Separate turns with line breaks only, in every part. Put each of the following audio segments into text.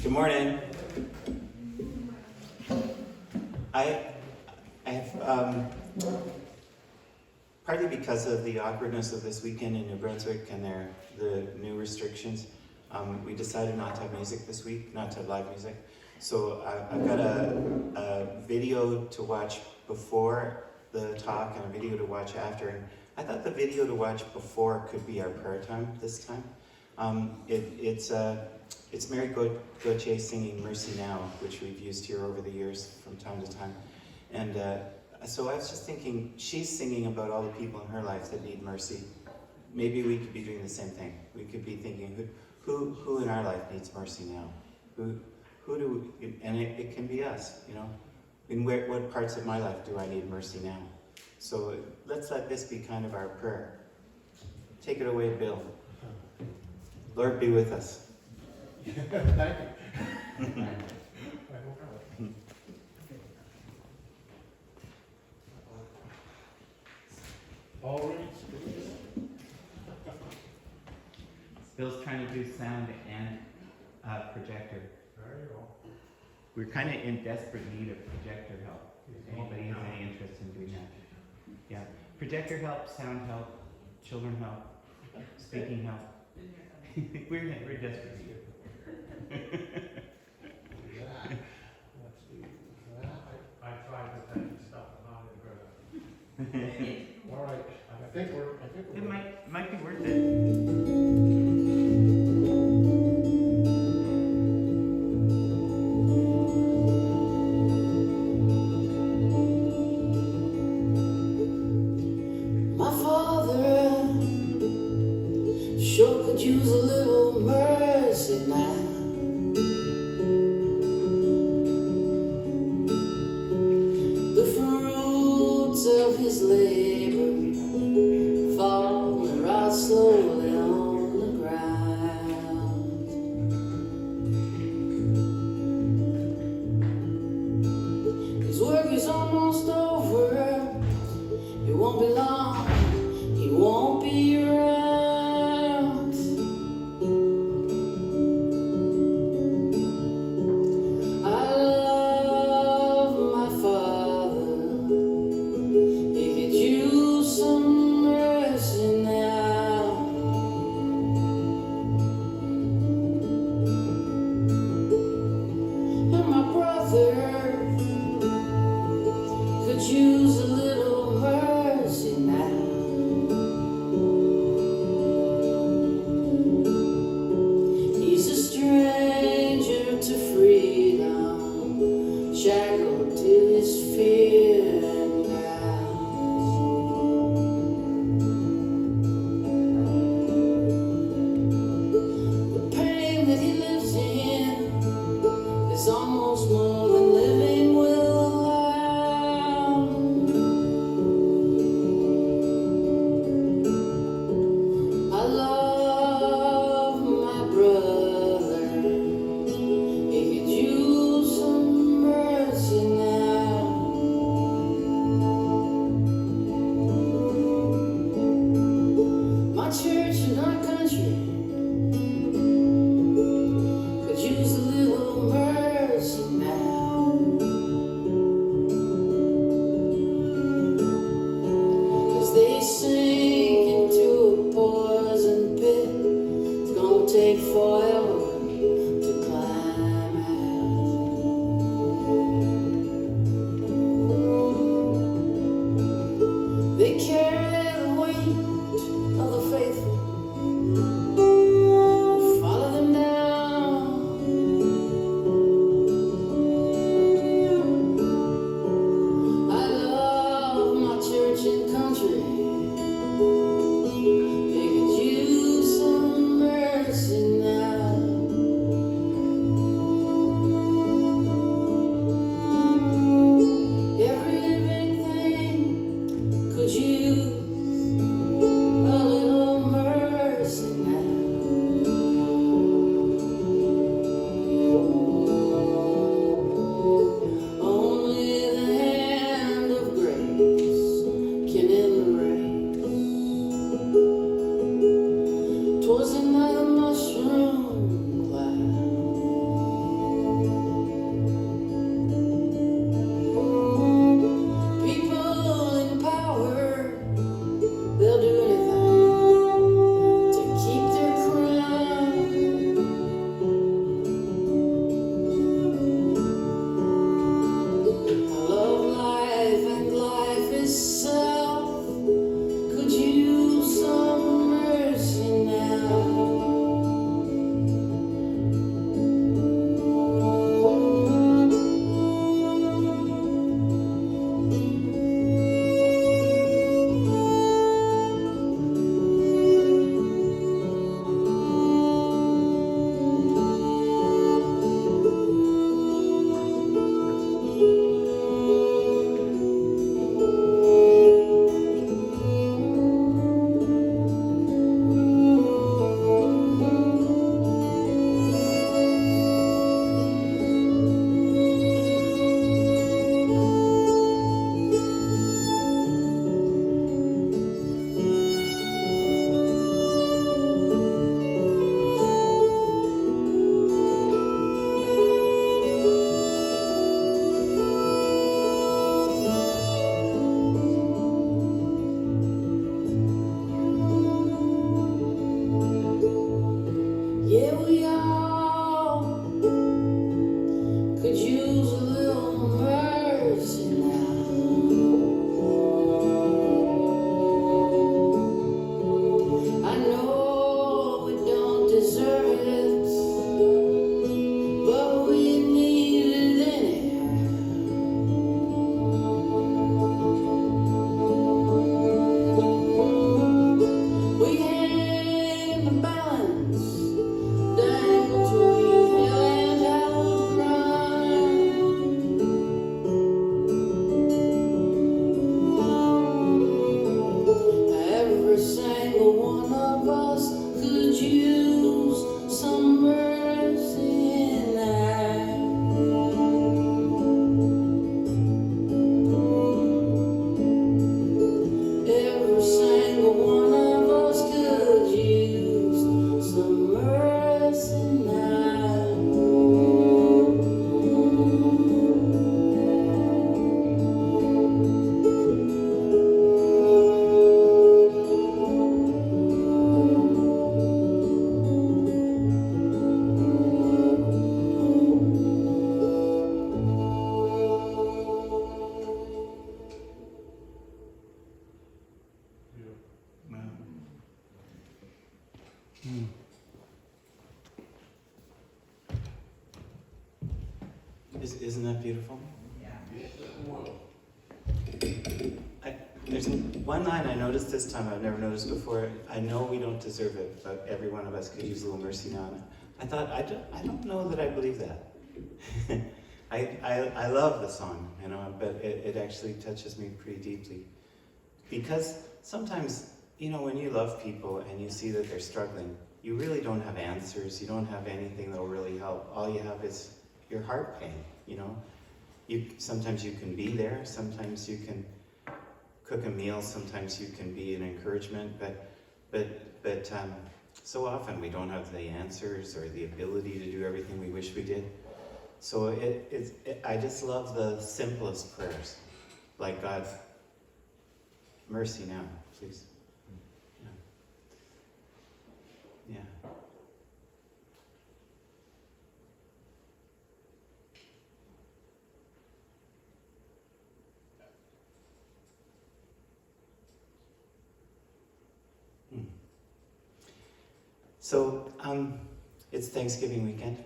Good morning. I have, partly because of the awkwardness of this weekend in New Brunswick and the new restrictions, we decided not to have music this week, not to have live music. So I've got a video to watch before the talk and a video to watch after. And I thought the video to watch before could be our prayer time this time. It's Mary Gauthier singing Mercy Now, which we've used here over the years from time to time. And so I was just thinking, she's singing about all the people in her life that need mercy. Maybe we could be doing the same thing. We could be thinking, who in our life needs mercy now? Who do we, and it can be us, you know? In what parts of my life do I need mercy now? So let's let this be kind of our prayer. Take it away, Bill. Lord, be with us.
Thank you. Already.
Bill's trying to do sound and projector.
There you go.
We're kind of in desperate need of projector help. If anybody has any interest in doing that. Yeah. Projector help, sound help, children help, speaking help. we're desperate need.
Let's do that. I tried to think stuff and not good. All right. I think we're
It might be worth it.
Sure could use a little mercy now. The fruits of his labor falling right slowly on the ground. His work is almost over. It won't be long. He won't be around. Could use a little mercy now. He's a stranger to freedom, shackled to his fear and doubt. The pain that he lives in is almost more than living will. Church in our country could use a little mercy now. 'Cause they sink into a poison pit. It's gonna take forever to climb out. They carry the weight of the faithful, follow them down. I love my church and country. They could use some mercy now.
Isn't that beautiful?
Yes, it will.
There's one line I noticed this time I've never noticed before. I know we don't deserve it, but every one of us could use a little mercy now. And I thought, I don't know that I believe that. I love the song, you know, but it actually touches me pretty deeply. Because sometimes, you know, when you love people and you see that they're struggling, you really don't have answers. You don't have anything that will really help. All you have is your heart pain, you know. Sometimes you can be there. Sometimes you can cook a meal. Sometimes you can be an encouragement. But so often we don't have the answers or the ability to do everything we wish we did. So I just love the simplest prayers, like God, mercy now, please. Yeah. So, it's Thanksgiving weekend.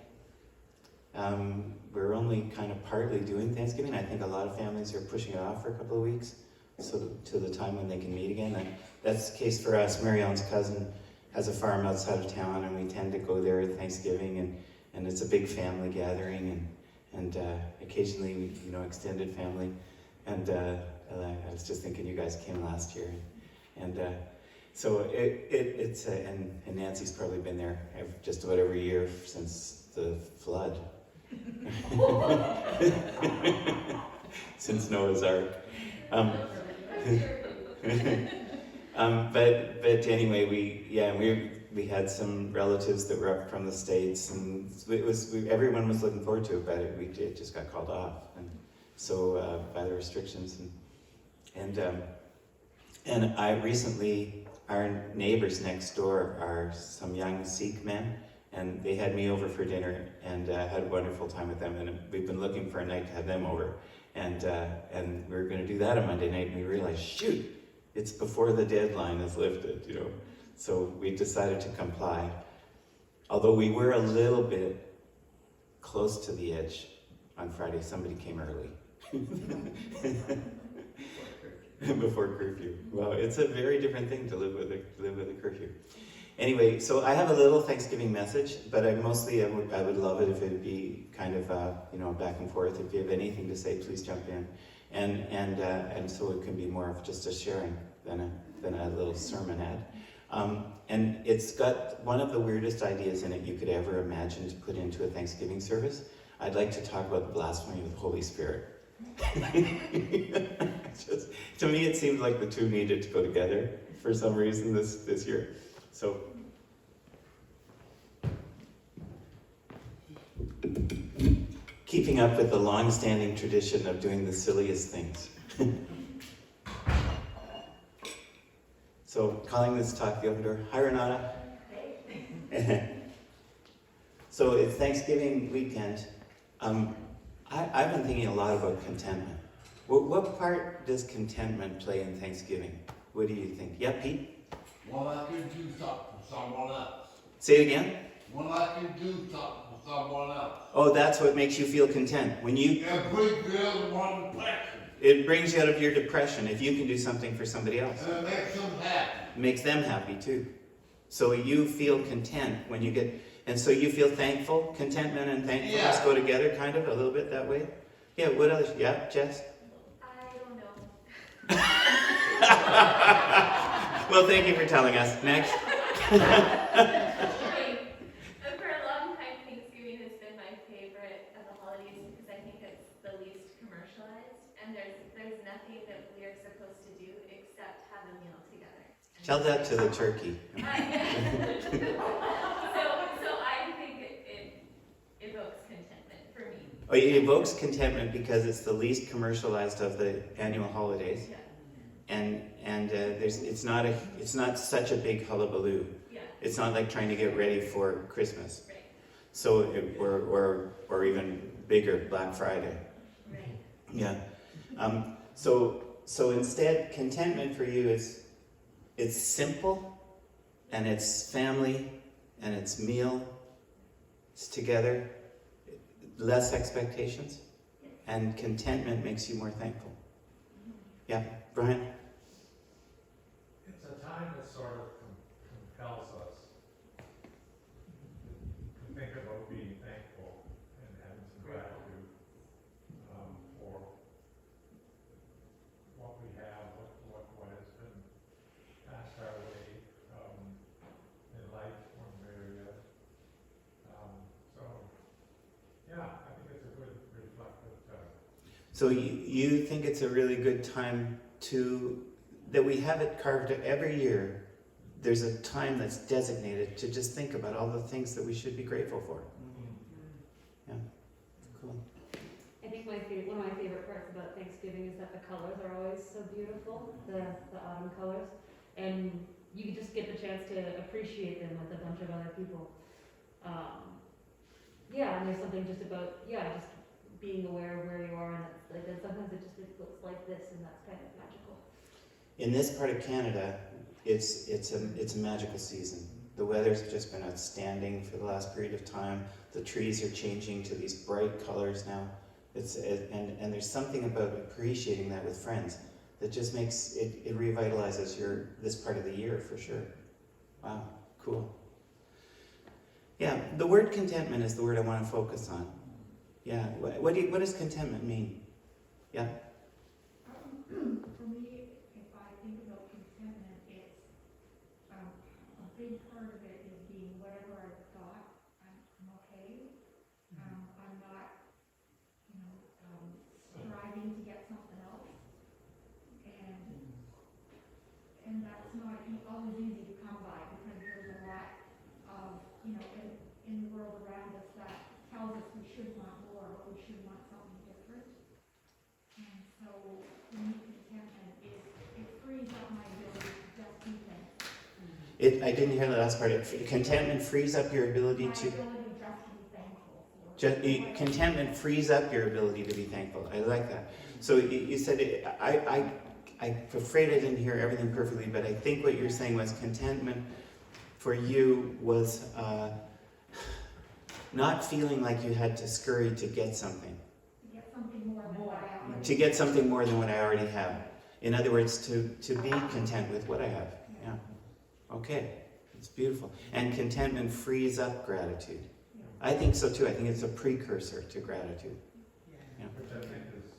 We're only kind of partly doing Thanksgiving. I think a lot of families are pushing it off for a couple of weeks, so to the time when they can meet again. And that's the case for us. Mary Ellen's cousin has a farm outside of town, and we tend to go there at Thanksgiving, and it's a big family gathering, and occasionally we, you know, extended family. And I was just thinking you guys came last year, and so it's and Nancy's probably been there just about every year since the flood. Since Noah's Ark. But anyway, we had some relatives that were up from the States, and everyone was looking forward to it, but it just got called off, and so by the restrictions, and I recently, our neighbors next door are some young Sikh men, and they had me over for dinner, and had a wonderful time with them, and we've been looking for a night to have them over, and we were going to do that on Monday night, and we realized, shoot, it's before the deadline is lifted, you know, so we decided to comply, although we were a little bit close to the edge on Friday. Somebody came early. Before curfew. Well, it's a very different thing to live with a curfew. Anyway, so I have a little Thanksgiving message, but I would love it if it'd be kind of you know, back and forth. If you have anything to say, please jump in, and so it can be more of just a sharing than a little sermonette. And it's got one of the weirdest ideas in it you could ever imagine to put into a Thanksgiving service. I'd like to talk about the blasphemy of the Holy Spirit. Just, to me, it seemed like the two needed to go together for some reason this year. So, keeping up with the long-standing tradition of doing the silliest things. So, calling this talk the open door. Hi, Renata. So it's Thanksgiving weekend. I've been thinking a lot about contentment. What part does contentment play in Thanksgiving? What do you think? Yeah, Pete?
When I can do something for someone else.
Say it again?
When I can do something for someone else.
Oh, that's what makes you feel content. When you...
It brings me out of one depression.
It brings you out of your depression if you can do something for somebody else.
And it makes them happy.
It makes them happy too. So you feel content when you get... And so you feel thankful? Contentment and thankfulness go together kind of, a little bit that way? Yeah, what else? Yeah, Jess?
I don't know.
Well, thank you for telling us. Next.
For a long time, Thanksgiving has been my favorite of the holidays because I think it's the least commercialized, and there's nothing that we are supposed to do except have a meal together.
Tell that to the turkey.
So I think it evokes contentment for me.
Oh, it evokes contentment because it's the least commercialized of the annual holidays.
Yeah.
And it's not such a big hullabaloo.
Yeah.
It's not like trying to get ready for Christmas.
Right.
So or even bigger, Black Friday.
Right.
Yeah. So instead, contentment for you is it's simple, and it's family, and it's meal. It's together. Less expectations. and contentment makes you more thankful. Yeah, Brian?
It's a time that sort of compels us to think about being thankful and having some gratitude for what we have, what has been passed our way in life one way or the other. So, yeah, I think it's a good reflective time.
So you think it's a really good time that we have it carved out every year. There's a time that's designated to just think about all the things that we should be grateful for. Yeah, cool.
I think one of my favorite parts about Thanksgiving is that the colors are always so beautiful, the autumn colors, and you just get the chance to appreciate them with a bunch of other people. Yeah, and there's something just about, just being aware of where you are, and that's like, and sometimes it looks like this, and that's kind of magical.
In this part of Canada, it's a magical season. The weather's just been outstanding for the last period of time. The trees are changing to these bright colors now. And there's something about appreciating that with friends that just makes it revitalizes this part of the year for sure. Wow, cool. Yeah, the word contentment is the word I want to focus on. Yeah, what does contentment mean? Yeah.
For me, if I think about contentment, it's a big part of it is being whatever I've got, I'm okay. I'm not, striving to get something else. And that's not always easy to come by because there's a lot of, in the world around us that tells us we should want more or we should want something different. And so, for me, contentment it frees up my ability to just do things.
I didn't hear the last part. Contentment frees up your ability
My
to...
ability just to be thankful for.
Contentment frees up your ability to be thankful. I like that. So you said, I'm afraid I didn't hear everything perfectly, but I think what you're saying was contentment for you was not feeling like you had to scurry to get something.
To get something more than what I already
To get something more than what I already have. In other words, to be content with what I have. Yeah. Okay. It's beautiful. And contentment frees up gratitude. I think so too. I think it's a precursor to gratitude. Yeah.
Which I think is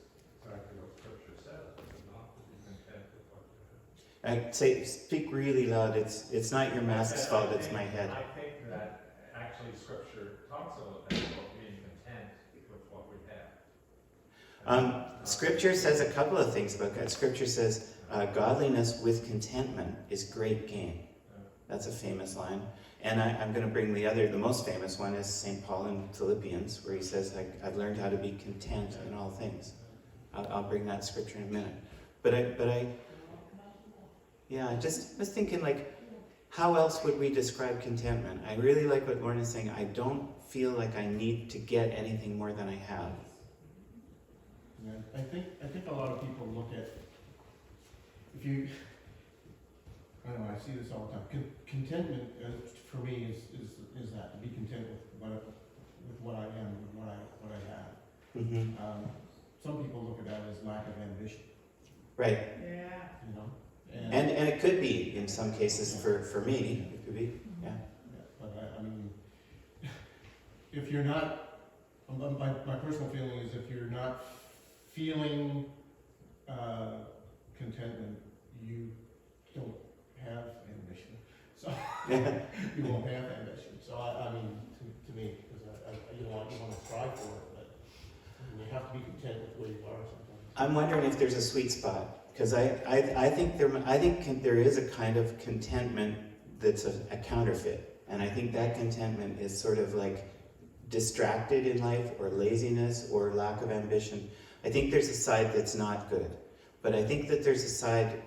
exactly what Scripture says, is not to be content with what you have.
I say, speak really loud. It's not your mask's fault. It's my head.
I think that actually Scripture talks about that, about being content with what we have.
Scripture says a couple of things about that. Scripture says, godliness with contentment is great gain. That's a famous line. And I'm going to bring the most famous one is St. Paul in Philippians, where he says, I've learned how to be content in all things. I'll bring that scripture in a minute. But I just was thinking, how else would we describe contentment? I really like what Lauren is saying. I don't feel like I need to get anything more than I have.
Yeah, I think a lot of people look at, I don't know, I see this all the time. Contentment, for me, is that, to be content with what I am, and what I have.
Mm-hmm.
Some people look at that as lack of ambition.
Right.
Yeah.
And it could be, in some cases, for me, it could be, yeah.
But I mean, if you're not, my personal feeling is if you're not feeling contentment, you don't have ambition. So you won't have ambition. So I mean, to me, because you want to strive for it, but you have to be content with where you are sometimes.
I'm wondering if there's a sweet spot, because I think there is a kind of contentment that's a counterfeit, and I think that contentment is sort of like distracted in life, or laziness, or lack of ambition. I think there's a side that's not good, but I think that there's a side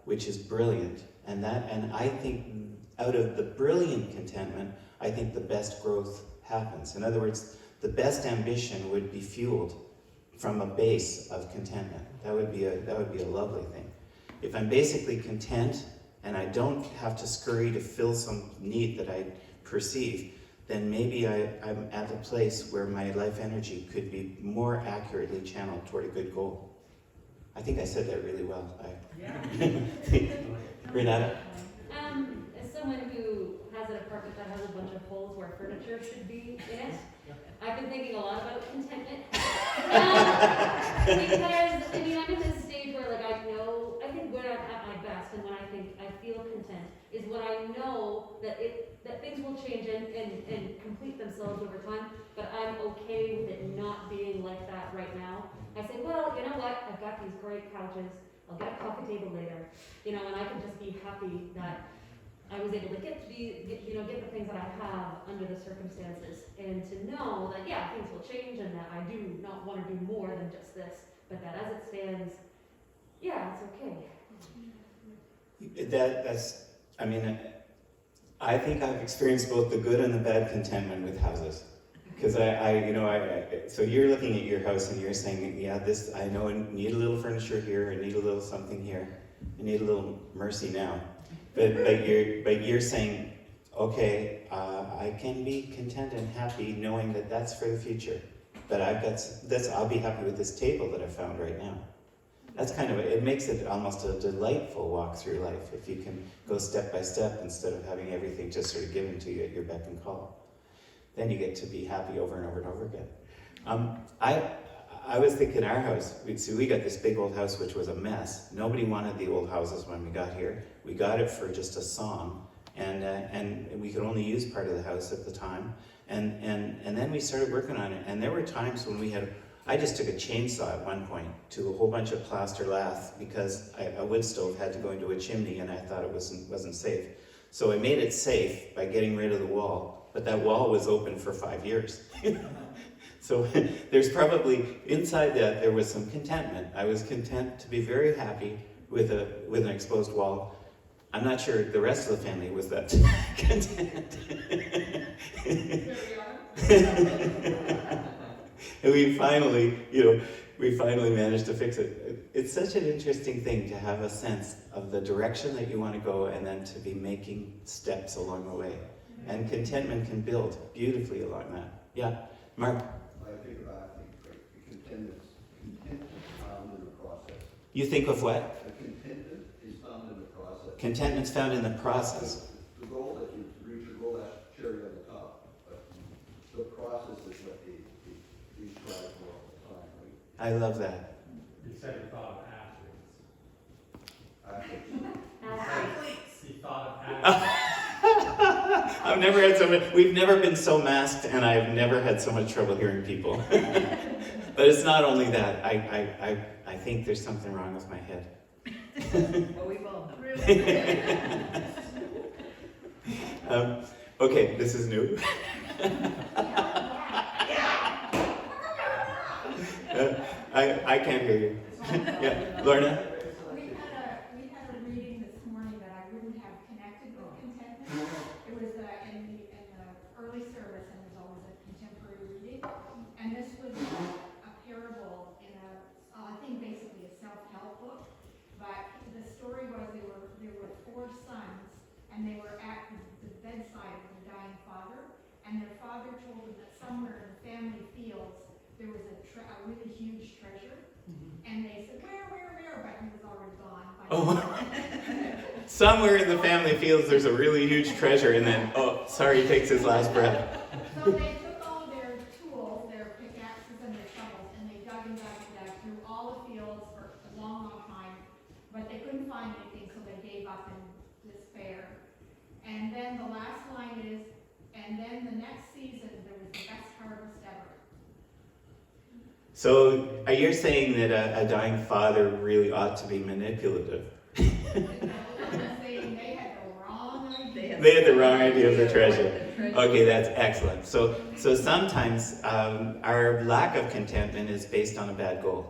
which is brilliant, and I think out of the brilliant contentment, I think the best growth happens. In other words, the best ambition would be fueled from a base of contentment. That would be a lovely thing. If I'm basically content and I don't have to scurry to fill some need that I perceive, then maybe I'm at a place where my life energy could be more accurately channeled toward a good goal. I think I said that really well. Renata?
As someone who has an apartment that has a bunch of holes where furniture should be in it, I've been thinking a lot about contentment. Because, I mean, I'm in this stage where, like, I think when I'm at my best and when I think I feel content is when I know that things will change and complete themselves over time, but I'm okay with it not being like that right now. I say, well, you know what, I've got these great couches, I'll get a coffee table later, you know, and I can just be happy that I was able to get the things that I have under the circumstances, and to know that, yeah, things will change and that I do not want to do more than just this, but that as it stands, yeah, it's okay.
I mean, I think I've experienced both the good and the bad contentment with houses. Because so you're looking at your house and you're saying, yeah, this, I know I need a little furniture here, I need a little something here, I need a little mercy now. But you're saying, okay, I can be content and happy knowing that that's for the future. But I'll be happy with this table that I found right now. That's it makes it almost a delightful walk through life if you can go step by step instead of having everything just sort of given to you at your beck and call. Then you get to be happy over and over and over again. I was thinking our house, we got this big old house which was a mess. Nobody wanted the old houses when we got here. We got it for just a song, and we could only use part of the house at the time. And then we started working on it, and there were times when I just took a chainsaw at one point to a whole bunch of plaster lath because a wood stove had to go into a chimney and I thought it wasn't safe. So I made it safe by getting rid of the wall, but that wall was open for 5 years. So there's probably, inside that, there was some contentment. I was content to be very happy with an exposed wall. I'm not sure the rest of the family was that content. And we finally managed to fix it. It's such an interesting thing to have a sense of the direction that you want to go and then to be making steps along the way. And contentment can build beautifully along that. Yeah, Mark?
Contentment is found in the process.
You think of what?
Contentment is found in the process.
Contentment's found in the process.
The goal that you reach your goal, that's cherry on the top. But the process is what you strive for all the time, right?
I love that.
You said you thought of athletes.
Athletes.
He thought of athletes.
I've never had we've never been so masked, and I've never had so much trouble hearing people. But it's not only that. I think there's something wrong with my head.
Well, we've all known.
Okay, this is new. I can't hear you. Yeah, Lorna?
We had a reading this morning that I wouldn't have connected with contentment. It was in the early service, and there's always a contemporary reading. And this was a parable in I think basically a self-help book. But the story was there were 4 sons, and they were at the bedside of their dying father, and their father told them that somewhere in the family fields there was a really huge treasure. And they said, where? But he was already gone.
Oh. Somewhere in the family fields there's a really huge treasure, and then, sorry, he takes his last breath.
So they took all of their tools, their pickaxes and their shovels, and they dug through all the fields for a long time, but they couldn't find anything, so they gave up in despair. And then the last line is, and then the next season there was the best harvest ever.
So, are you saying that a dying father really ought to be manipulative?
Saying they had the wrong idea.
They had the wrong idea of the treasure. Okay, that's excellent. So sometimes our lack of contentment is based on a bad goal.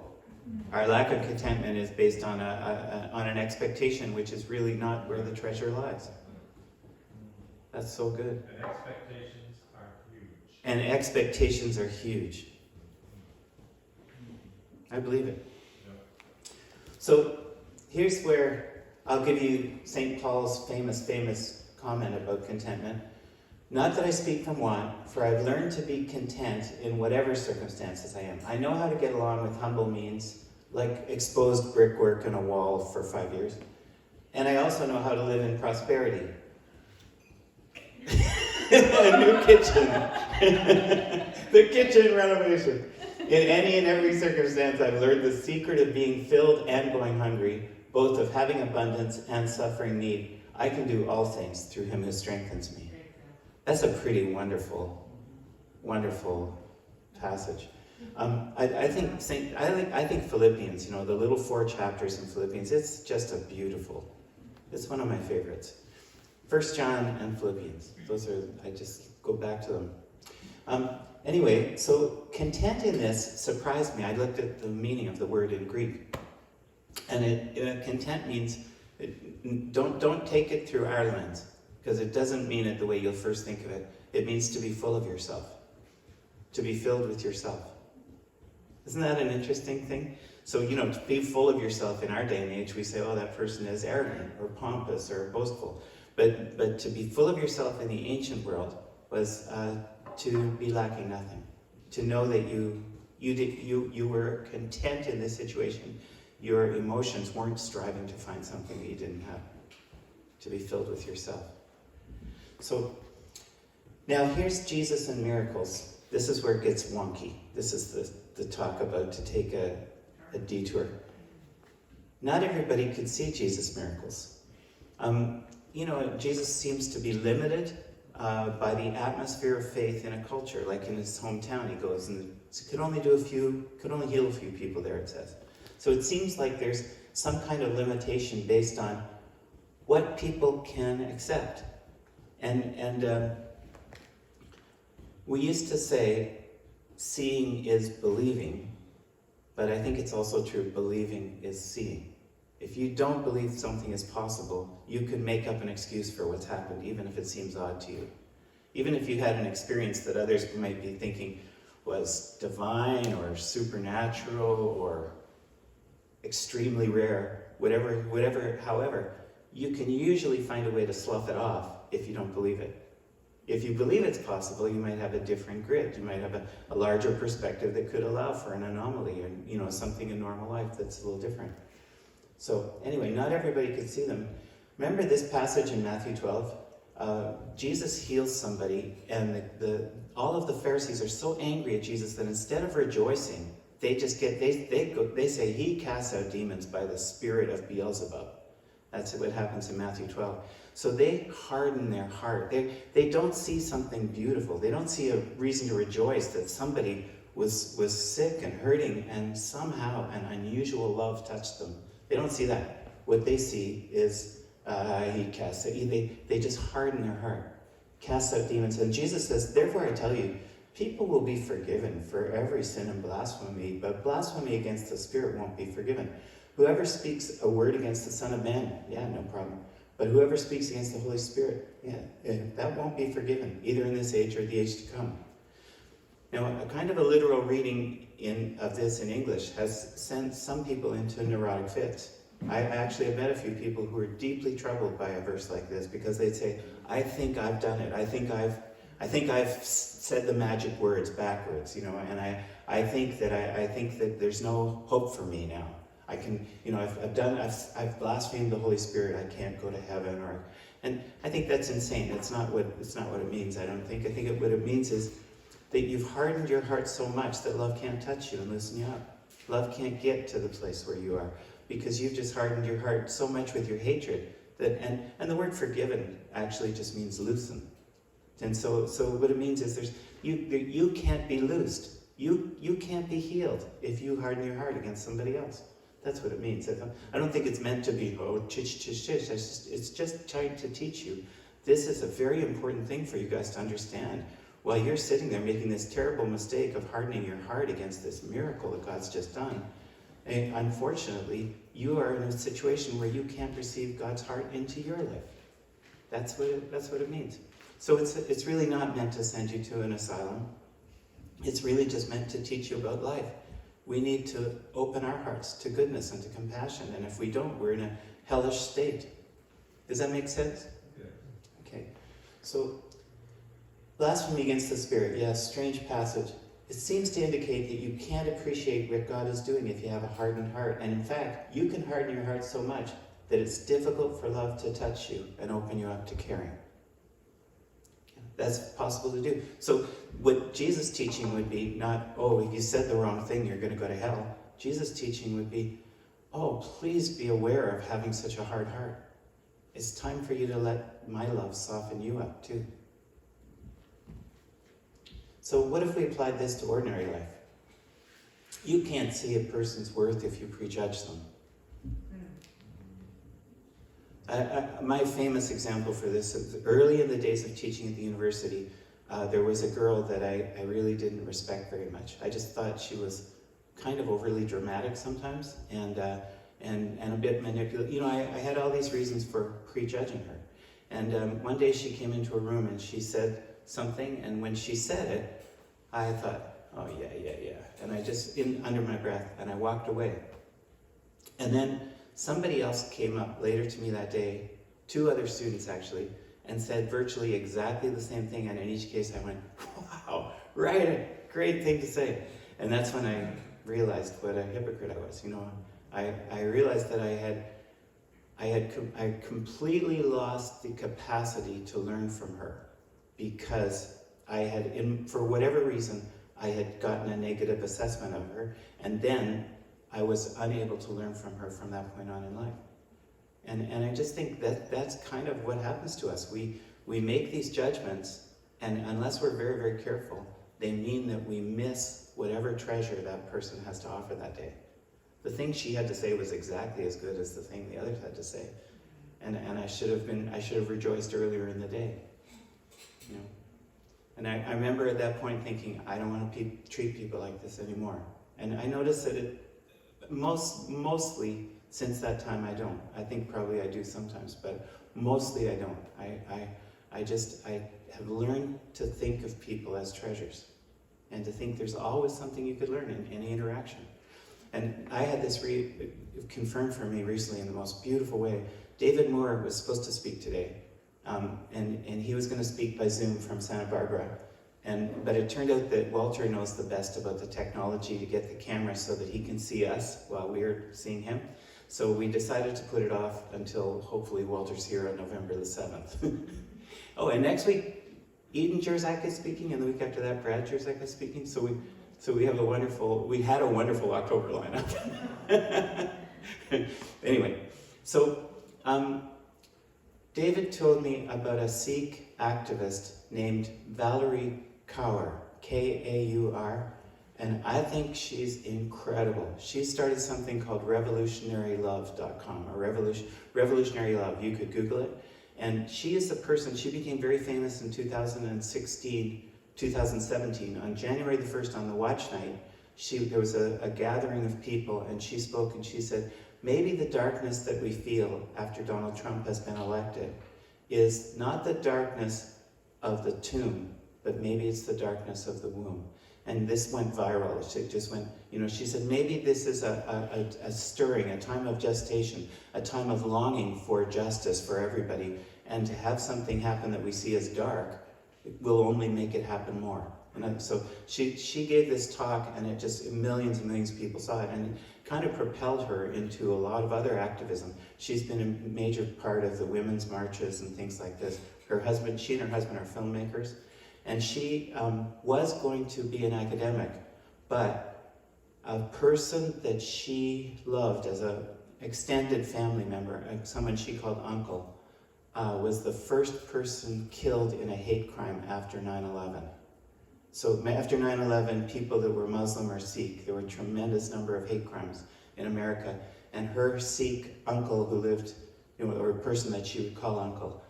Our lack of contentment is based on an expectation which is really not where the treasure lies. That's so good.
And expectations are huge.
And expectations are huge. I believe it. So here's where I'll give you St. Paul's famous comment about contentment. Not that I speak from want, for I've learned to be content in whatever circumstances I am. I know how to get along with humble means, like exposed brickwork and a wall for 5 years. And I also know how to live in prosperity. A new kitchen. The kitchen renovation. In any and every circumstance, I've learned the secret of being filled and going hungry, both of having abundance and suffering need. I can do all things through him who strengthens me. That's a pretty wonderful, wonderful passage. I think Philippians, the little 4 chapters in Philippians, it's just it's one of my favorites. 1 John and Philippians, I just go back to them. Anyway, so content in this surprised me. I looked at the meaning of the word in Greek. And content means, don't take it through our lens, because it doesn't mean it the way you'll first think of it. It means to be full of yourself, to be filled with yourself. Isn't that an interesting thing? So, to be full of yourself in our day and age, we say, oh, that person is arrogant or pompous or boastful. But to be full of yourself in the ancient world was to be lacking nothing, to know that you were content in this situation. Your emotions weren't striving to find something that you didn't have, to be filled with yourself. So now here's Jesus and miracles. This is where it gets wonky. This is the talk about to take a detour. Not everybody could see Jesus' miracles. Jesus seems to be limited by the atmosphere of faith in a culture. Like in his hometown, he goes and could only heal a few people there, it says. So it seems like there's some kind of limitation based on what people can accept. And we used to say, seeing is believing, but I think it's also true, believing is seeing. If you don't believe something is possible, you can make up an excuse for what's happened, even if it seems odd to you. Even if you had an experience that others might be thinking was divine or supernatural or extremely rare, however, you can usually find a way to slough it off if you don't believe it. If you believe it's possible, you might have a different grid. You might have a larger perspective that could allow for an anomaly or, something in normal life that's a little different. So anyway, not everybody could see them. Remember this passage in Matthew 12? Jesus heals somebody, and all of the Pharisees are so angry at Jesus that instead of rejoicing, they say he casts out demons by the spirit of Beelzebub. That's what happens in Matthew 12. So they harden their heart. They don't see something beautiful. They don't see a reason to rejoice that somebody was sick and hurting and somehow an unusual love touched them. They don't see that. What they see is they just harden their heart, cast out demons. And Jesus says, therefore I tell you, people will be forgiven for every sin and blasphemy, but blasphemy against the Spirit won't be forgiven. Whoever speaks a word against the Son of Man, no problem. But whoever speaks against the Holy Spirit, that won't be forgiven, either in this age or the age to come. Now, a kind of a literal reading of this in English has sent some people into neurotic fits. I actually have met a few people who are deeply troubled by a verse like this because they'd say, I think I've done it. I think I've said the magic words backwards, and I think that there's no hope for me now. I can, I've blasphemed the Holy Spirit. I can't go to heaven, and I think that's insane. It's not what it means. I don't think. I think what it means is that you've hardened your heart so much that love can't touch you and loosen you up. Love can't get to the place where you are because you've just hardened your heart so much with your hatred that, and the word forgiven actually just means loosen. And so what it means is you can't be loosed. You can't be healed if you harden your heart against somebody else. That's what it means. I don't think it's meant to be, chish. It's just trying to teach you. This is a very important thing for you guys to understand. While you're sitting there making this terrible mistake of hardening your heart against this miracle that God's just done, and unfortunately, you are in a situation where you can't receive God's heart into your life. That's what it means. So it's really not meant to send you to an asylum. It's really just meant to teach you about life. We need to open our hearts to goodness and to compassion, and if we don't, we're in a hellish state. Does that make sense?
Yeah.
Okay. So Blasphemy against the Spirit, yes, strange passage. It seems to indicate that you can't appreciate what God is doing if you have a hardened heart. And in fact, you can harden your heart so much that it's difficult for love to touch you and open you up to caring. That's possible to do. So what Jesus' teaching would be not, oh, if you said the wrong thing, you're going to go to hell. Jesus' teaching would be, oh, please be aware of having such a hard heart. It's time for you to let my love soften you up too. So what if we applied this to ordinary life? You can't see a person's worth if you prejudge them. My famous example for this is early in the days of teaching at the university, there was a girl that I really didn't respect very much. I just thought she was kind of overly dramatic sometimes and a bit manipulative. You know, I had all these reasons for prejudging her. And one day she came into a room and she said something, and when she said it, I thought, oh yeah. And I just, under my breath, and I walked away. And then somebody else came up later to me that day, 2 other students actually, and said virtually exactly the same thing. And in each case I went, wow, right, a great thing to say. And that's when I realized what a hypocrite I was. You know, I realized that I completely lost the capacity to learn from her because I had, for whatever reason, I had gotten a negative assessment of her, and then I was unable to learn from her from that point on in life. And I just think that that's kind of what happens to us. We make these judgments, and unless we're very, very careful, they mean that we miss whatever treasure that person has to offer that day. The thing she had to say was exactly as good as the thing the others had to say. And I should have rejoiced earlier in the day. You know? And I remember at that point thinking, I don't want to treat people like this anymore. And I noticed that mostly since that time I don't. I think probably I do sometimes, but mostly I don't. I have learned to think of people as treasures and to think there's always something you could learn in any interaction. And I had this confirmed for me recently in the most beautiful way. David Moore was supposed to speak today, and he was going to speak by Zoom from Santa Barbara. But it turned out that Walter knows the best about the technology to get the camera so that he can see us while we're seeing him. So we decided to put it off until hopefully Walter's here on November the 7th. Oh, and next week, Eden Jerzak is speaking, and the week after that, Brad Jerzak is speaking. So we had a wonderful October lineup. Anyway, so David told me about a Sikh activist named Valerie Kaur, K-A-U-R, and I think she's incredible. She started something called revolutionarylove.com, or Revolutionary Love. You could Google it. And she is the person, she became very famous in 2017. On January the 1st, on the watch night, there was a gathering of people, and she spoke and she said, maybe the darkness that we feel after Donald Trump has been elected is not the darkness of the tomb, but maybe it's the darkness of the womb. And this went viral. It just went, she said, maybe this is a stirring, a time of gestation, a time of longing for justice for everybody. And to have something happen that we see as dark will only make it happen more. And so she gave this talk, and it just, millions and millions of people saw it. And it kind of propelled her into a lot of other activism. She's been a major part of the women's marches and things like this. She and her husband are filmmakers. And she was going to be an academic, but a person that she loved as an extended family member, someone she called uncle, was the first person killed in a hate crime after 9/11. So after 9/11, people that were Muslim or Sikh, there were a tremendous number of hate crimes in America. And her Sikh uncle who lived, or a person that she would call uncle,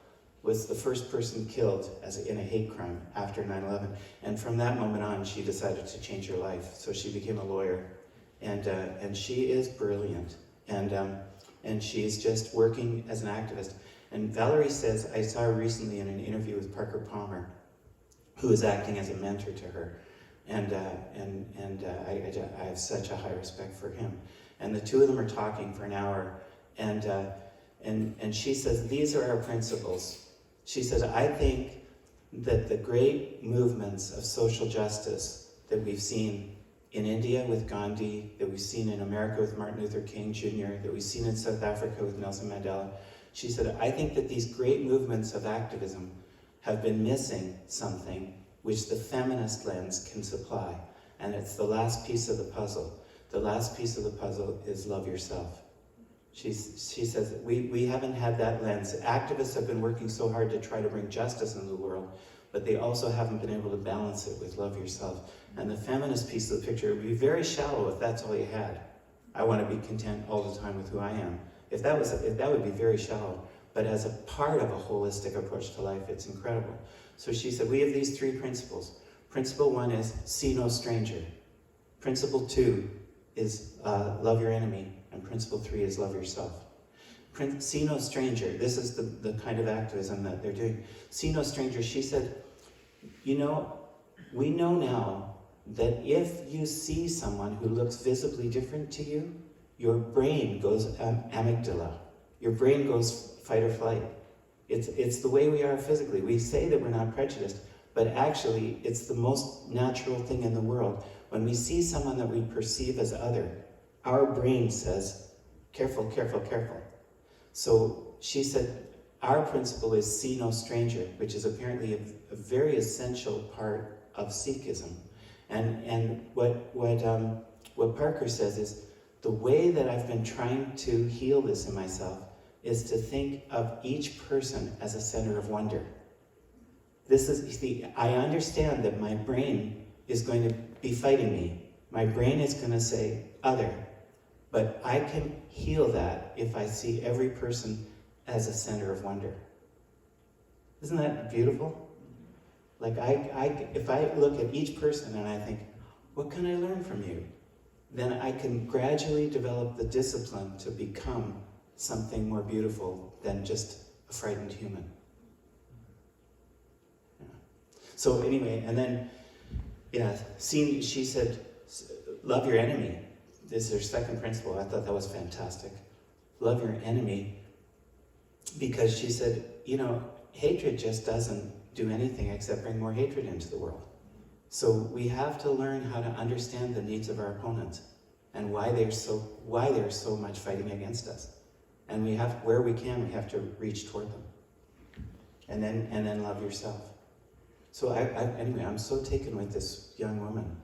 was the first person killed in a hate crime after 9/11. And from that moment on, she decided to change her life. So she became a lawyer, and she is brilliant. And she's just working as an activist. And Valerie says, I saw her recently in an interview with Parker Palmer, who is acting as a mentor to her. And I have such a high respect for him. And the two of them are talking for an hour. And she says, these are our principles. She says, I think that the great movements of social justice that we've seen in India with Gandhi, that we've seen in America with Martin Luther King Jr., that we've seen in South Africa with Nelson Mandela, she said, I think that these great movements of activism have been missing something which the feminist lens can supply. And it's the last piece of the puzzle. The last piece of the puzzle is love yourself. She says, we haven't had that lens. Activists have been working so hard to try to bring justice into the world, but they also haven't been able to balance it with love yourself. And the feminist piece of the picture would be very shallow if that's all you had. I want to be content all the time with who I am. If that would be very shallow. But as a part of a holistic approach to life, it's incredible. So she said, we have these 3 principles. Principle 1 is see no stranger. Principle 2 is love your enemy. And principle 3 is love yourself. See no stranger. This is the kind of activism that they're doing. See no stranger. She said, you know, we know now that if you see someone who looks visibly different to you, your brain goes amygdala. Your brain goes fight or flight. It's the way we are physically. We say that we're not prejudiced, but actually it's the most natural thing in the world. When we see someone that we perceive as other, our brain says, careful, careful, careful. So she said, our principle is see no stranger, which is apparently a very essential part of Sikhism. And what Parker says is, the way that I've been trying to heal this in myself is to think of each person as a center of wonder. I understand that my brain is going to be fighting me. My brain is going to say other. But I can heal that if I see every person as a center of wonder. Isn't that beautiful? Like if I look at each person and I think, what can I learn from you? Then I can gradually develop the discipline to become something more beautiful than just a frightened human. Yeah. So anyway, and then, she said, love your enemy. This is her second principle. I thought that was fantastic. Love your enemy. Because she said, hatred just doesn't do anything except bring more hatred into the world. So we have to learn how to understand the needs of our opponents and why they're so much fighting against us. And where we can, we have to reach toward them. And then love yourself. So anyway, I'm so taken with this young woman.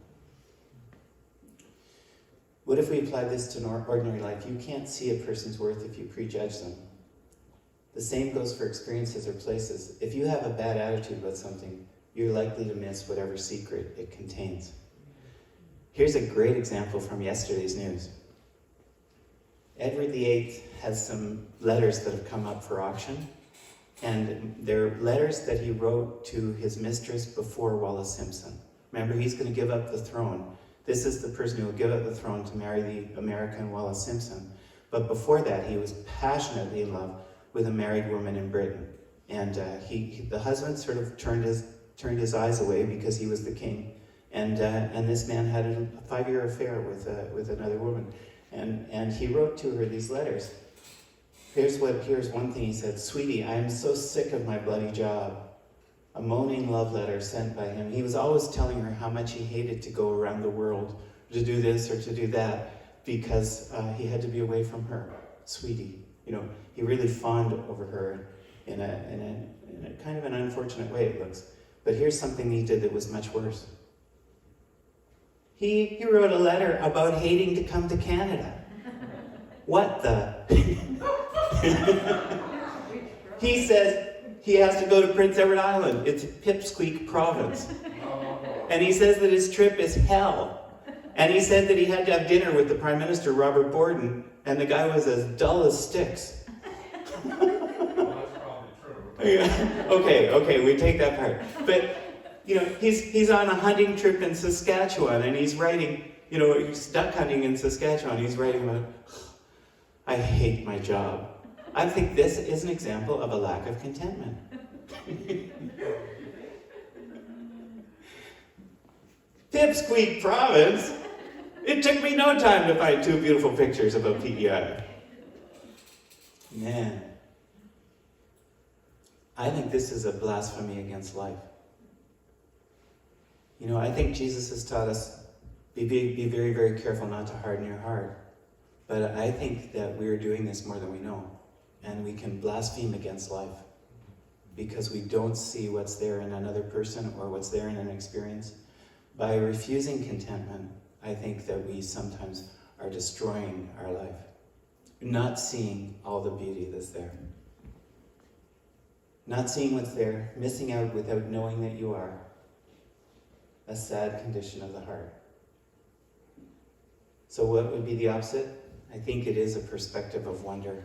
What if we apply this to ordinary life? You can't see a person's worth if you prejudge them. The same goes for experiences or places. If you have a bad attitude about something, you're likely to miss whatever secret it contains. Here's a great example from yesterday's news. Edward VIII has some letters that have come up for auction, and they're letters that he wrote to his mistress before Wallace Simpson. Remember, he's going to give up the throne. This is the person who will give up the throne to marry the American Wallace Simpson. But before that, he was passionately in love with a married woman in Britain. And the husband sort of turned his eyes away because he was the king. And this man had a 5-year affair with another woman. And he wrote to her these letters. Here's one thing he said: "Sweetie, I am so sick of my bloody job." A moaning love letter sent by him. He was always telling her how much he hated to go around the world to do this or to do that because he had to be away from her. Sweetie, he really fawned over her in a kind of an unfortunate way, it looks. But here's something he did that was much worse. He wrote a letter about hating to come to Canada. What the? He says he has to go to Prince Edward Island. It's Pipsqueak province. And he says that his trip is hell. And he said that he had to have dinner with the Prime Minister, Robert Borden, and the guy was as dull as sticks.
Well, that's probably true.
Okay, we take that part. But, he's on a hunting trip in Saskatchewan, and he's writing, he's duck hunting in Saskatchewan. He's writing about, I hate my job. I think this is an example of a lack of contentment. Pipsqueak province? It took me no time to find 2 beautiful pictures about PEI. Man. I think this is a blasphemy against life. You know, I think Jesus has taught us, be very, very careful not to harden your heart. But I think that we're doing this more than we know. And we can blaspheme against life because we don't see what's there in another person or what's there in an experience. By refusing contentment, I think that we sometimes are destroying our life, not seeing all the beauty that's there. Not seeing what's there, missing out without knowing that you are. A sad condition of the heart. So what would be the opposite? I think it is a perspective of wonder.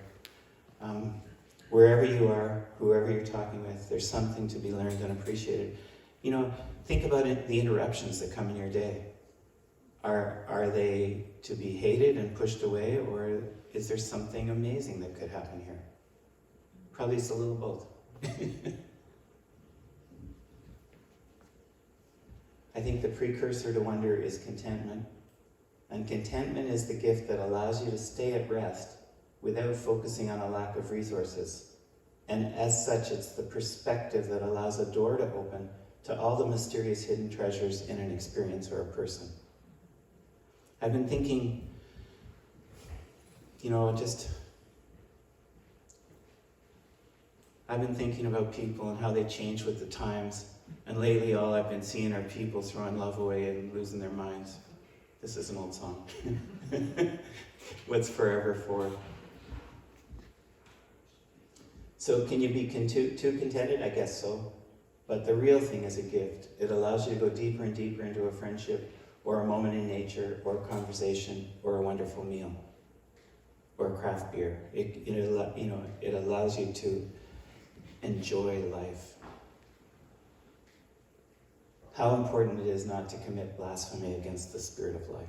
Wherever you are, whoever you're talking with, there's something to be learned and appreciated. You know, think about it, the interruptions that come in your day. Are they to be hated and pushed away, or is there something amazing that could happen here? Probably it's a little both. I think the precursor to wonder is contentment. And contentment is the gift that allows you to stay at rest without focusing on a lack of resources. And as such, it's the perspective that allows a door to open to all the mysterious hidden treasures in an experience or a person. I've been thinking, you know, I've been thinking about people and how they change with the times. And lately all I've been seeing are people throwing love away and losing their minds. This is an old song. What's forever for? So can you be too contented? I guess so. But the real thing is a gift. It allows you to go deeper and deeper into a friendship, or a moment in nature, or a conversation, or a wonderful meal, or a craft beer. It allows you to enjoy life. How important it is not to commit blasphemy against the spirit of life.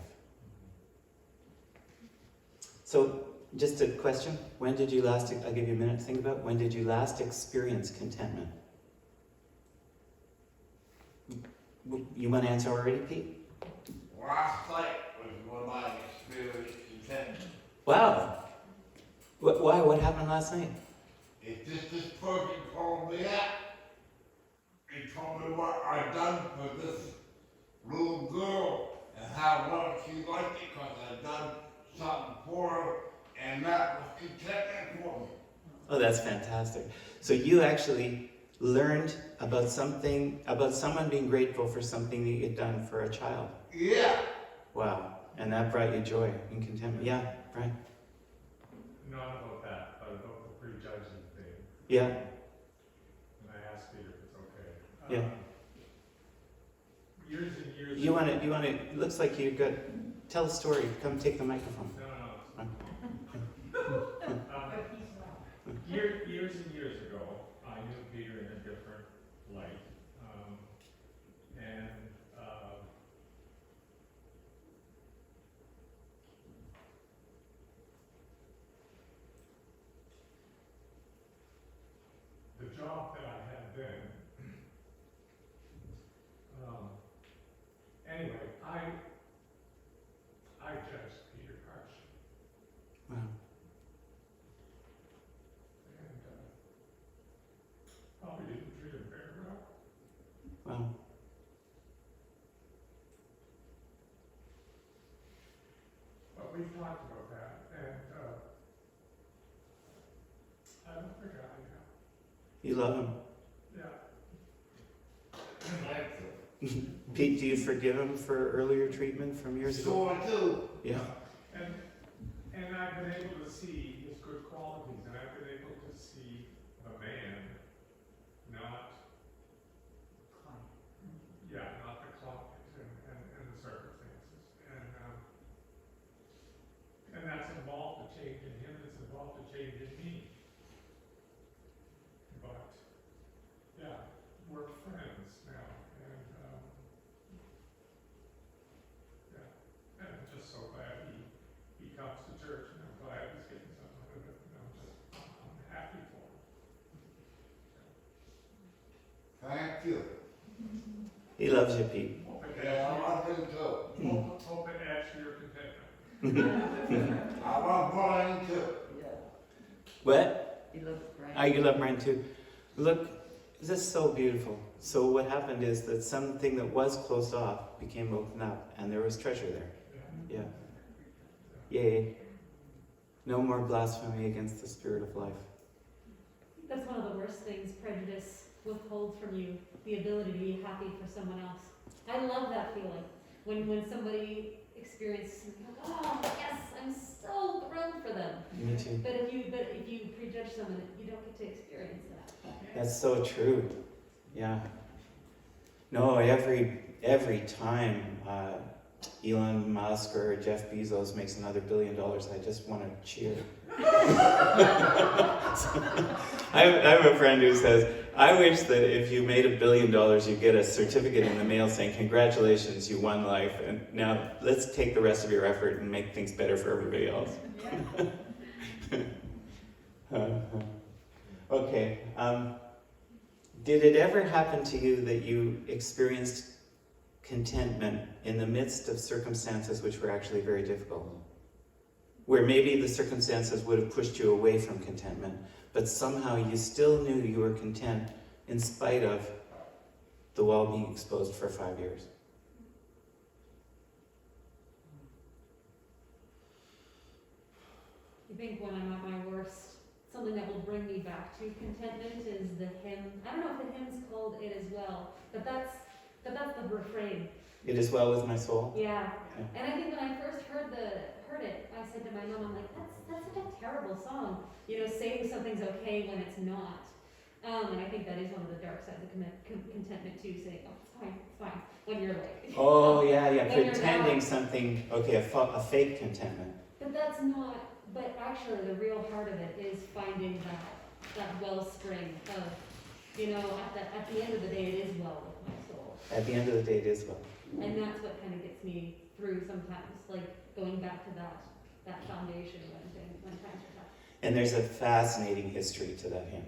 So, just a question. When did you last, I'll give you a minute to think about, when did you last experience contentment? You want to answer already, Pete?
Last night was when I experienced contentment.
Wow. Why? What happened last night?
It's just this person called me up. He told me what I'd done for this little girl and how well she liked it because I'd done something for her, and that was contentment for me.
Oh, that's fantastic. So you actually learned about something, about someone being grateful for something that you'd done for a child.
Yeah.
Wow. And that brought you joy and contentment. Yeah, Brian?
Not about that, but about the prejudging thing.
Yeah.
And I asked Peter if it's okay.
Yeah.
Years and years
You
ago.
want to, it looks like you're good. Tell a story. Come take the microphone.
No.
But he's wrong.
Years and years ago, I knew Peter in a different light. The job that I had then, anyway, I judged Peter harshly.
Wow.
And probably didn't treat him very well.
Wow.
But we talked about that, and I haven't forgotten now.
You love him.
Yeah.
Pete, do you forgive him for earlier treatment from years ago?
So I do.
Yeah.
And I've been able to see his good qualities, and I've been able to see a man not the clock and the circumstances. And that's involved a change in him, it's involved a change in me. But, yeah, we're friends now, and, and I'm just so glad he comes to church, and I'm glad he's getting something out of it, and I'm happy for him.
Thank you.
He loves you, Pete.
Hope it
Yeah, I
adds
love him too.
hope it adds to your contentment.
I love Brian too.
What?
He loves Brian.
I love Brian too. Look, This is so beautiful. So what happened is that something that was closed off became opened up, and there was treasure there. Yeah. Yay. No more blasphemy against the Spirit of life.
That's one of the worst things prejudice withholds from you, the ability to be happy for someone else. I love that feeling. When somebody experiences something like, oh yes, I'm so thrilled for them.
Me too.
But if you prejudge someone, you don't get to experience that.
That's so true. Yeah. No, every time Elon Musk or Jeff Bezos makes another $1 billion, I just want to cheer. I have a friend who says, I wish that if you made $1 billion, you get a certificate in the mail saying, congratulations, you won life, and now let's take the rest of your effort and make things better for everybody else. Okay. Did it ever happen to you that you experienced contentment in the midst of circumstances which were actually very difficult? Where maybe the circumstances would have pushed you away from contentment, but somehow you still knew you were content in spite of the wall being exposed for 5 years.
I think when I'm at my worst, something that will bring me back to contentment is the hymn. I don't know if the hymn's called It Is Well, but that's the refrain.
It is well with my soul.
Yeah.
Yeah.
And I think when I first heard it, I said to my mom, I'm like, that's such a terrible song. You know, saying something's okay when it's not. And I think that is one of the dark sides of contentment too, saying, oh, it's fine, when you're like...
Oh, yeah,
when you're
pretending
not.
something, okay, a fake contentment.
But that's not, but actually the real heart of it is finding that wellspring of, you know, at the end of the day, it is well with my soul.
At the end of the day, it is well.
And that's what kind of gets me through sometimes, like going back to that foundation when times are tough.
And there's a fascinating history to that hymn.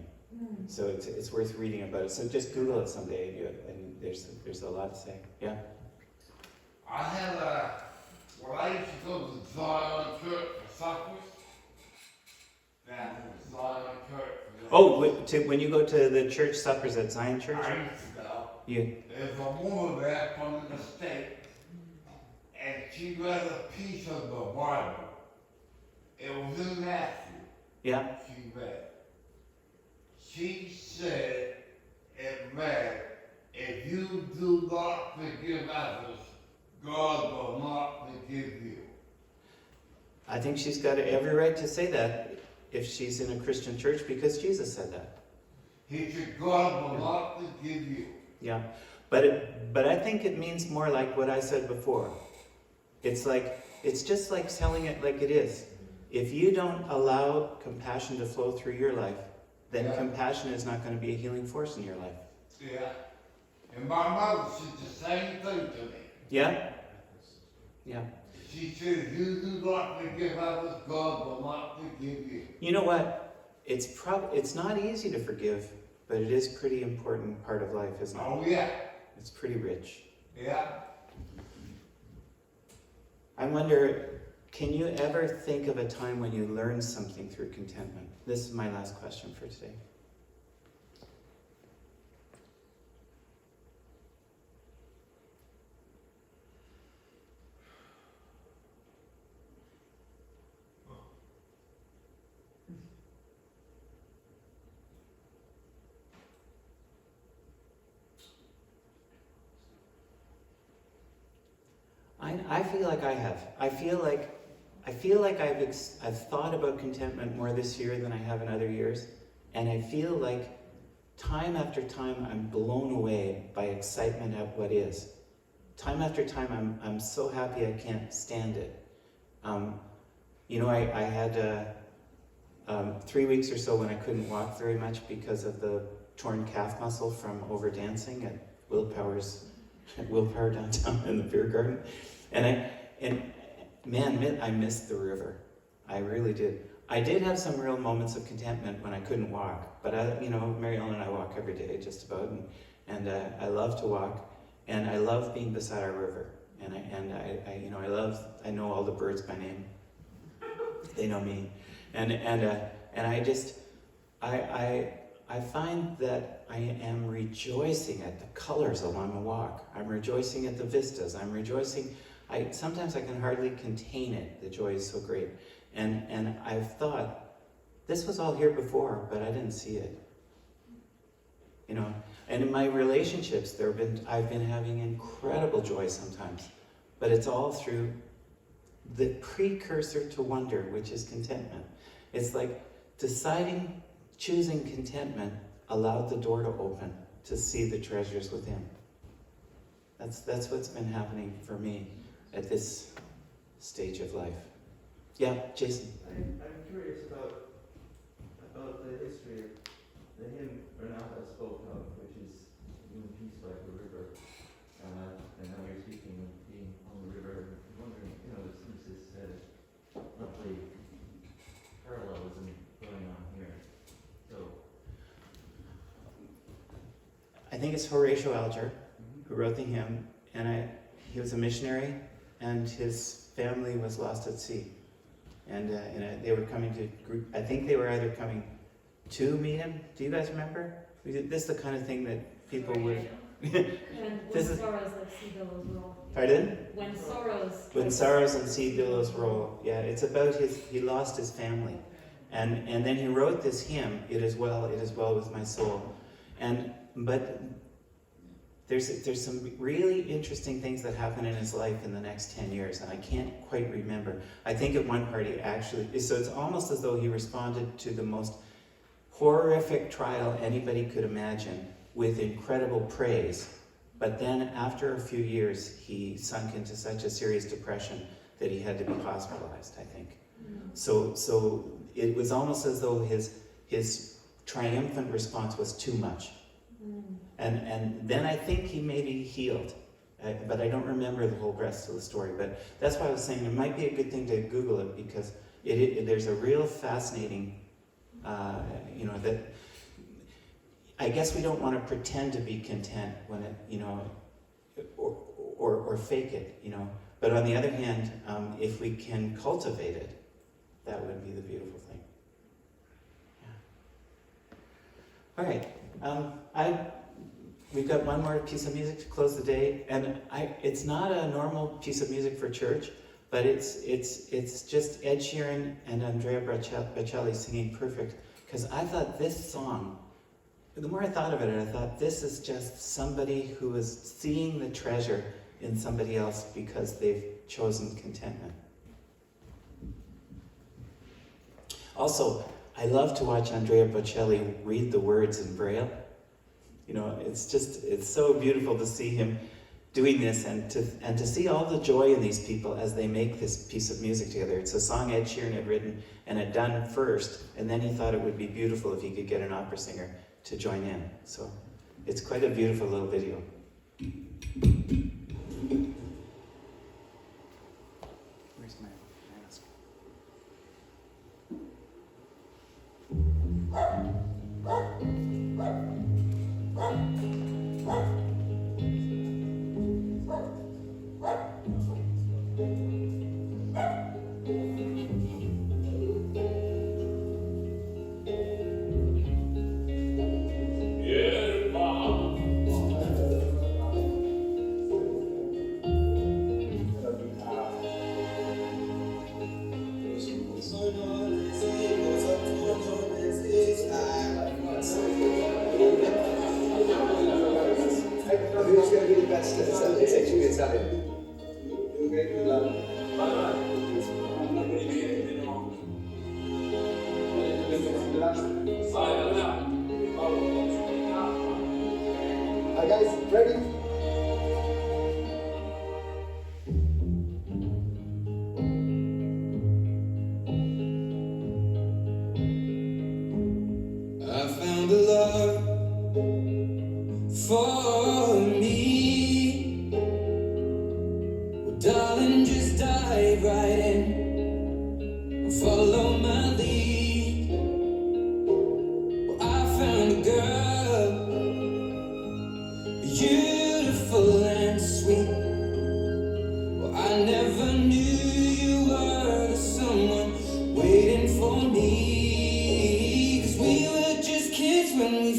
So it's worth reading about it. So just Google it someday, and there's a lot to say. Yeah.
I had when I used to go to Zion Church for suppers, that was Zion Church.
Oh, when you go to the church suppers at Zion Church?
I used to go.
You,
There's a woman there from the state, and she read a piece of the Bible. It was in Matthew.
yeah.
She read. She said, it read, if you do not forgive others, God will not forgive you.
I think she's got every right to say that if she's in a Christian church, because Jesus said that.
He said, God will not forgive you.
Yeah. But I think it means more like what I said before. It's just like telling it like it is. If you don't allow compassion to flow through your life, then compassion is not going to be a healing force in your life.
Yeah. And my mother said the same thing to me.
Yeah? Yeah.
She said, if you do not forgive others, God will not forgive you.
You know what? It's not easy to forgive, but it is a pretty important part of life, isn't it?
Oh, yeah.
It's pretty rich.
Yeah.
I wonder, can you ever think of a time when you learned something through contentment? This is my last question for today. I feel like I have. I feel like I've thought about contentment more this year than I have in other years, and I feel like time after time I'm blown away by excitement at what is. Time after time I'm so happy I can't stand it. I had 3 weeks or so when I couldn't walk very much because of the torn calf muscle from over dancing at Willpower downtown in the beer garden. Man, I missed the river. I really did. I did have some real moments of contentment when I couldn't walk, but Mary Ellen and I walk every day, just about, and I love to walk, and I love being beside our river, and I know all the birds by name. They know me, and I I find that I am rejoicing at the colors along the walk. I'm rejoicing at the vistas. I'm rejoicing. Sometimes I can hardly contain it. The joy is so great. And I've thought, this was all here before, but I didn't see it. You know, and in my relationships, I've been having incredible joy sometimes, but it's all through the precursor to wonder, which is contentment. It's like choosing contentment allowed the door to open to see the treasures within. That's what's been happening for me at this stage of life. Yeah, Jason.
I'm curious about the history of the hymn Renata spoke of, which is "In Peace Like a River," and now you're speaking of being on the river. I'm wondering, it seems this lovely parallelism going on here. So,
I think it's Horatio Alger who wrote the hymn, and he was a missionary, and his family was lost at sea. And they were coming to I think they were either coming to meet him. Do you guys remember? This is the kind of thing that people would.
When sorrows like sea billows roll.
Pardon?
When sorrows.
When sorrows and sea billows roll. Yeah, it's about he lost his family. And then he wrote this hymn, it is well with my soul. But there's some really interesting things that happen in his life in the next 10 years, and I can't quite remember. I think at one part so it's almost as though he responded to the most horrific trial anybody could imagine with incredible praise. But then after a few years, he sunk into such a serious depression that he had to be hospitalized, I think. So it was almost as though his triumphant response was too much. And then I think he maybe healed, but I don't remember the whole rest of the story. But that's why I was saying it might be a good thing to Google it, because there's a real fascinating, that I guess we don't want to pretend to be content when it, or fake it, But on the other hand, if we can cultivate it, that would be the beautiful thing. Yeah. All right. We've got one more piece of music to close the day, and it's not a normal piece of music for church, but it's just Ed Sheeran and Andrea Bocelli singing "Perfect," because I thought this song, the more I thought of it, I thought this is just somebody who is seeing the treasure in somebody else because they've chosen contentment. Also, I love to watch Andrea Bocelli read the words in Braille. It's so beautiful to see him doing this and to see all the joy in these people as they make this piece of music together. It's a song Ed Sheeran had written and had done first, and then he thought it would be beautiful if he could get an opera singer to join in. So it's quite a beautiful little video. Where's my mask?
Who's going to be the best at teaching Italian? Hi guys, ready?
I found a love for me. Well, darling, just dive right in and follow my lead. Well, I found a girl, beautiful and sweet. Well, I never knew you were someone waiting for me. 'Cause we were just kids when we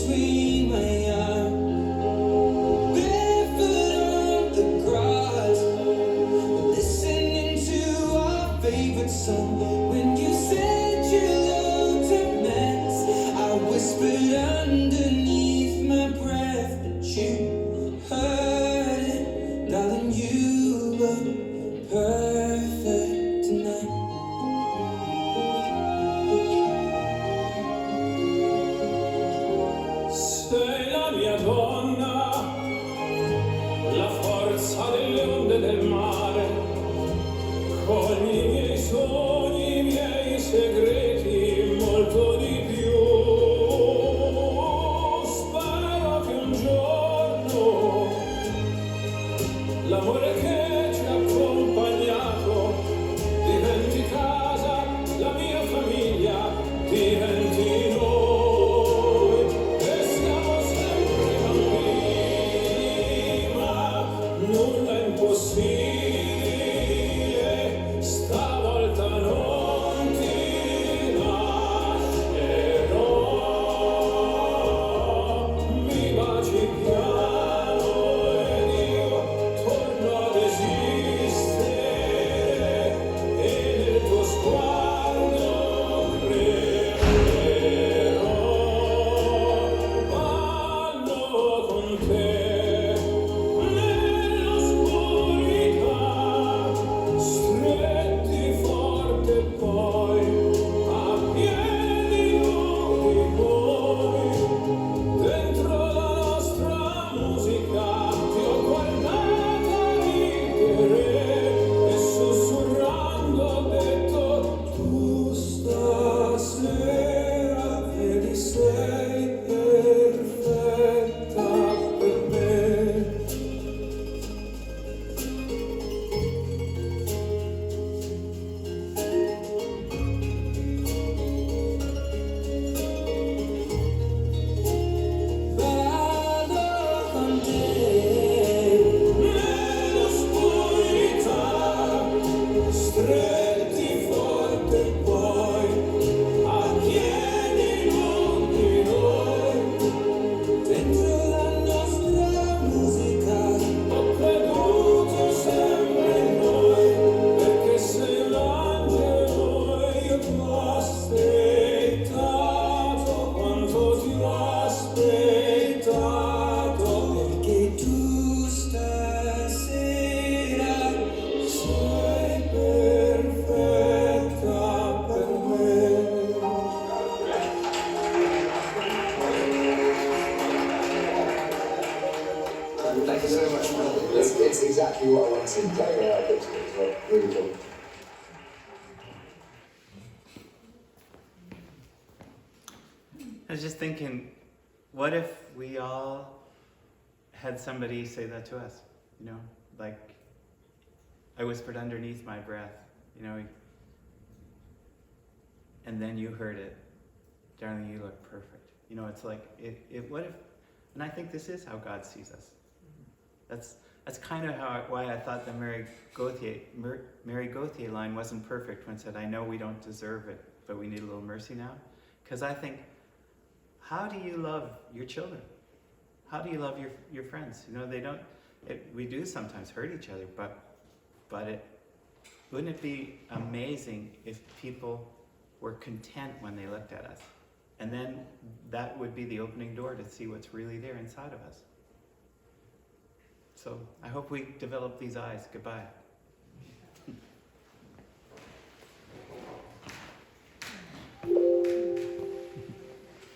between my arms, barefoot on the grass, listening to our favorite song. When you said you looked a mess, I whispered underneath my breath that you heard it. Darling, you look perfect tonight.
Sei la mia donna, la forza delle onde del mare, cogli i miei sogni, i miei segreti, molto di più. Spero che un giorno l'amore che ci ha accompagnato diventi casa, la mia famiglia diventi noi. E siamo sempre bambini, ma nulla è impossibile. Stavolta non ti lascerò. Mi baci piano ed io torno ad esistere, e nel tuo sguardo crederò. Ballo con te nell'oscurità, stretti forte poi a piedi nudi noi. Dentro la nostra musica ti ho guardata ridere e sussurrando ho detto: tu stasera vedi sei perfetta per me.
Vado con te nell'oscurità, stretti forte poi a piedi nudi noi. Dentro la nostra musica ho creduto sempre in noi, perché sei un angelo e io ti ho aspettato quanto ti ho aspettato, perché tu stasera sei perfetta per me.
Thank you so much, man. It's exactly what I wanted, exactly how I pictured it as well. Really cool.
I was just thinking, what if we all had somebody say that to us? You know, like I whispered underneath my breath, you know, and then you heard it. Darling, you look perfect. You know, it's like, what if, and I think this is how God sees us. That's kind of why I thought the Mary Gauthier line wasn't perfect when it said, I know we don't deserve it, but we need a little mercy now. Because I think, how do you love your children? How do you love your friends? You know, we do sometimes hurt each other, but wouldn't it be amazing if people were content when they looked at us? And then that would be the opening door to see what's really there inside of us. So I hope we develop these eyes. Goodbye.